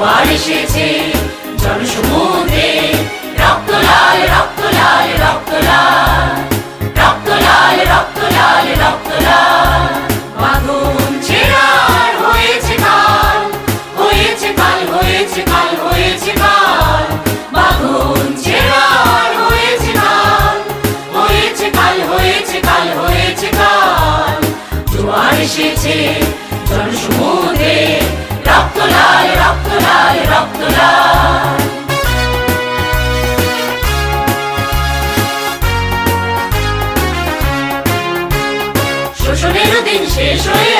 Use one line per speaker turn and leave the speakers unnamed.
জোয়ার এসেছে জনসমুদ্রে, রক্ত লাল রক্ত লাল রক্ত লাল, রক্ত লাল রক্ত লাল রক্ত লাল। বাঁধন ছেঁড়ার হয়েছে কাল, হয়েছে কাল হয়েছে কাল হয়েছে কাল। বাঁধন ছেঁড়ার হয়েছে কাল, হয়েছে কাল হয়েছে কাল হয়েছে কাল। জোয়ার এসেছে জনসমুদ্রে, রক্ত লাল রক্ত লাল রক্ত লাল। শোষণের দিন শেষ হয়ে